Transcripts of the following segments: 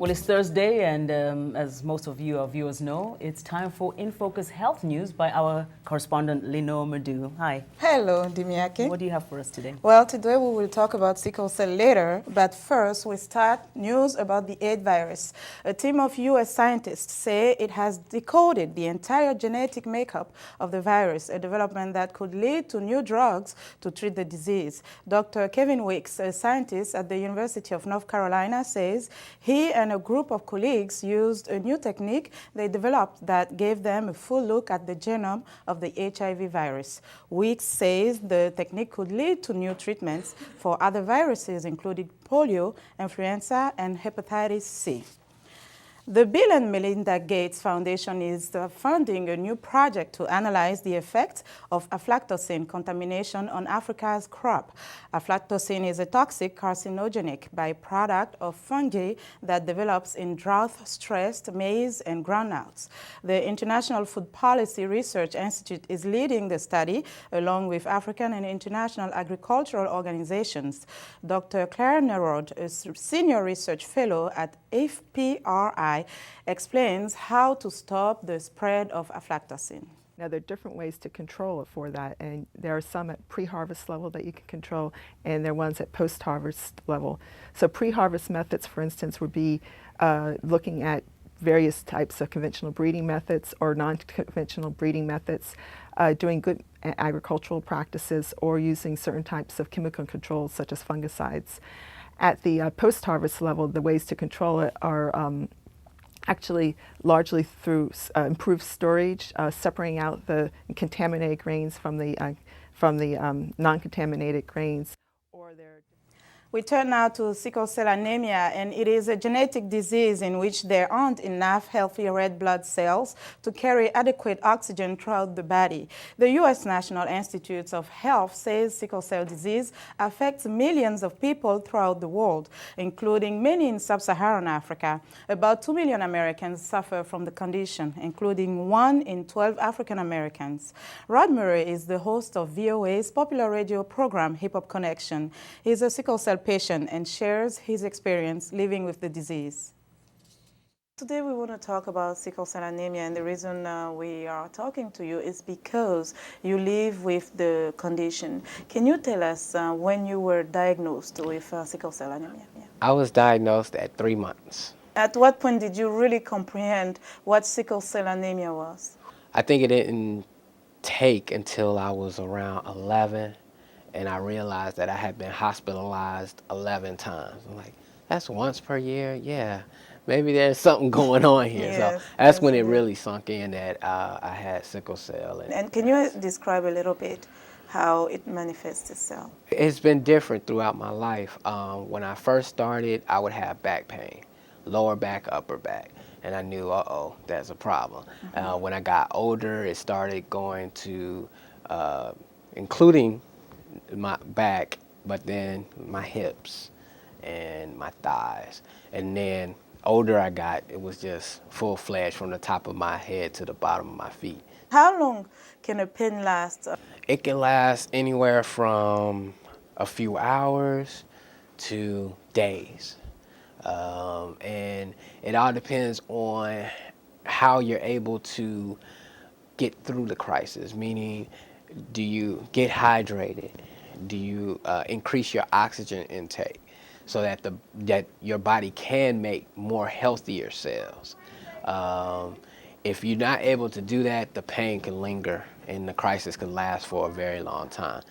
Well, it's Thursday, and as most of you, our viewers know, it's time for In Focus Health News by our correspondent, Linord Moudou. Hi. Hello, Dimiake. What do you have for us today? Well, today we will talk about sickle cell later, but first we start news about the AIDS virus. A team of U.S. scientists say it has decoded the entire genetic makeup of the virus, a development that could lead to new drugs to treat the disease. Dr. Kevin Weeks, a scientist at the University of North Carolina, says he and a group of colleagues used a new technique they developed that gave them a full look at the genome of the HIV virus. Weeks says the technique could lead to new treatments for other viruses, including polio, influenza, and hepatitis C. The Bill and Melinda Gates Foundation is funding a new project to analyze the effects of aflatoxin contamination on Africa's crop. Aflatoxin is a toxic carcinogenic byproduct of fungi that develops in drought-stressed maize and groundnuts. The International Food Policy Research Institute is leading the study, along with African and international agricultural organizations. Dr. Clare Narrod, a senior research fellow at FPRI, explains how to stop the spread of aflatoxin. Now, there are different ways to control it for that, and there are some at pre-harvest level that you can control, and there are ones at post-harvest level. So pre-harvest methods, for instance, would be looking at various types of conventional breeding methods or non-conventional breeding methods, doing good agricultural practices, or using certain types of chemical controls such as fungicides. At the post-harvest level, the ways to control it are actually largely through improved storage, separating out the contaminated grains from the non-contaminated grains. We turn now to sickle cell anemia, and it is a genetic disease in which there aren't enough healthy red blood cells to carry adequate oxygen throughout the body. The U.S. National Institutes of Health says sickle cell disease affects millions of people throughout the world, including many in sub-Saharan Africa. About 2 million Americans suffer from the condition, including 1 in 12 African Americans. Rod Murray is the host of VOA's popular radio program, Hip Hop Connection. He's a sickle cell patient and shares his experience living with the disease. Today we want to talk about sickle cell anemia, and the reason we are talking to you is because you live with the condition. Can you tell us when you were diagnosed with sickle cell anemia? Yeah. I was diagnosed at 3 months. At what point did you really comprehend what sickle cell anemia was? I think it didn't take until I was around 11. And I realized that I had been hospitalized 11 times. I'm like, that's once per year? Yeah, maybe there's something going on here. Yes, so that's when it really sunk in that I had sickle cell. And can you describe a little bit how it manifests itself? It's been different throughout my life. When I first started, I would have back pain, lower back, upper back. And I knew, uh-oh, that's a problem. When I got older, it started going to, including my back, but then my hips and my thighs. And then older I got, it was just full-fledged from the top of my head to the bottom of my feet. How long can a pain last? It can last anywhere from a few hours to days. And it all depends on how you're able to get through the crisis, meaning do you get hydrated? Do you increase your oxygen intake so that that your body can make more healthier cells? If you're not able to do that, the pain can linger and the crisis can last for a very long time.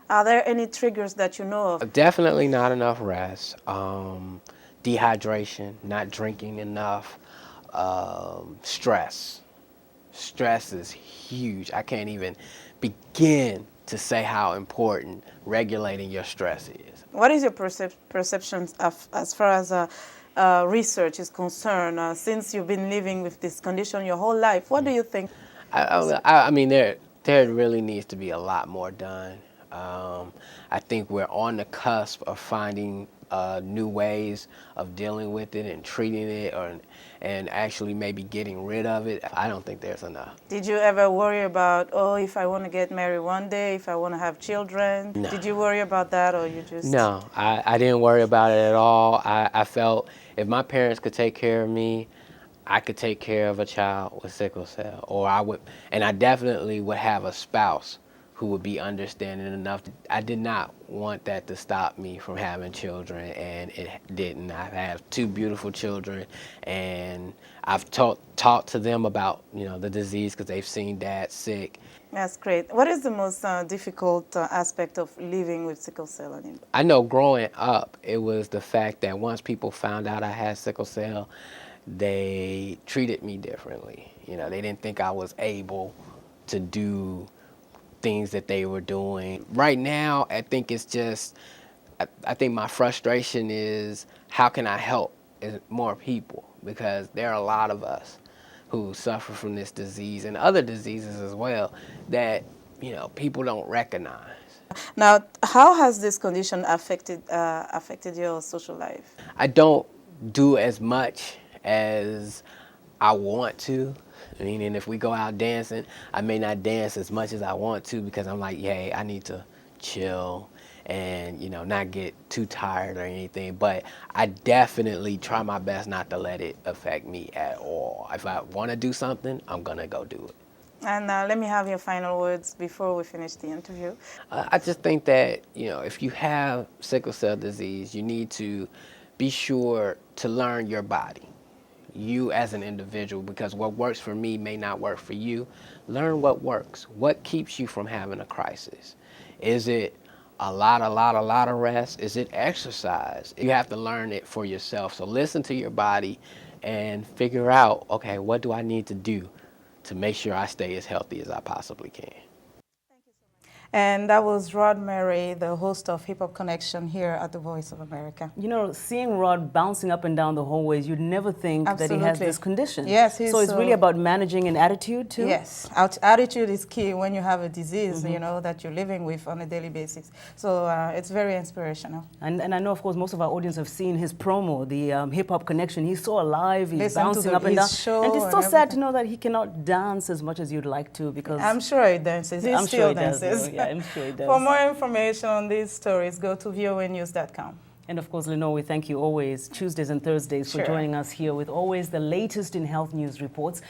Are there any triggers that you know of? Definitely not enough rest, dehydration, not drinking enough, stress. Stress is huge. I can't even begin to say how important regulating your stress is. What is your perception as far as research is concerned? Since you've been living with this condition your whole life, what do you think? I mean, there really needs to be a lot more done. I think we're on the cusp of finding new ways of dealing with it and treating it, and actually maybe getting rid of it. I don't think there's enough. Did you ever worry about, oh, if I want to get married one day, if I want to have children? No. Did you worry about that, or you just... No, I didn't worry about it at all. I felt if my parents could take care of me, I could take care of a child with sickle cell, or I definitely would have a spouse who would be understanding enough. I did not want that to stop me from having children, and it didn't. I have 2 beautiful children, and I've talked to them about, the disease because they've seen Dad sick. That's great. What is the most difficult aspect of living with sickle cell anemia? I know growing up, it was the fact that once people found out I had sickle cell, they treated me differently. They didn't think I was able to do things that they were doing. Right now, I think it's just, I think my frustration is how can I help more people, because there are a lot of us who suffer from this disease and other diseases as well that, people don't recognize. Now, how has this condition affected your social life? I don't do as much as I want to. Meaning, if we go out dancing, I may not dance as much as I want to because I'm like, hey, I need to chill and, not get too tired or anything. But I definitely try my best not to let it affect me at all. If I want to do something, I'm going to go do it. And let me have your final words before we finish the interview. I just think that, if you have sickle cell disease, you need to be sure to learn your body. You as an individual, because what works for me may not work for you. Learn what works. What keeps you from having a crisis? Is it a lot of rest? Is it exercise? You have to learn it for yourself. So listen to your body and figure out, okay, what do I need to do to make sure I stay as healthy as I possibly can? And that was Rod Murray, the host of Hip Hop Connection here at the Voice of America. Seeing Rod bouncing up and down the hallways, you'd never think that he has this condition. Yes, so it's really about managing an attitude too? Yes, attitude is key when you have a disease, that you're living with on a daily basis. So it's very inspirational. And I know, of course, most of our audience have seen his promo, the Hip Hop Connection. He's so alive, he's bouncing up and down. And it's so sad to know that he cannot dance as much as you'd like to, because I'm sure he dances. He still dances. Yeah, I'm sure he does. For more information on these stories, go to voanews.com. And of course, Linord, we thank you always, Tuesdays and Thursdays, for joining us here with always the latest in health news reports.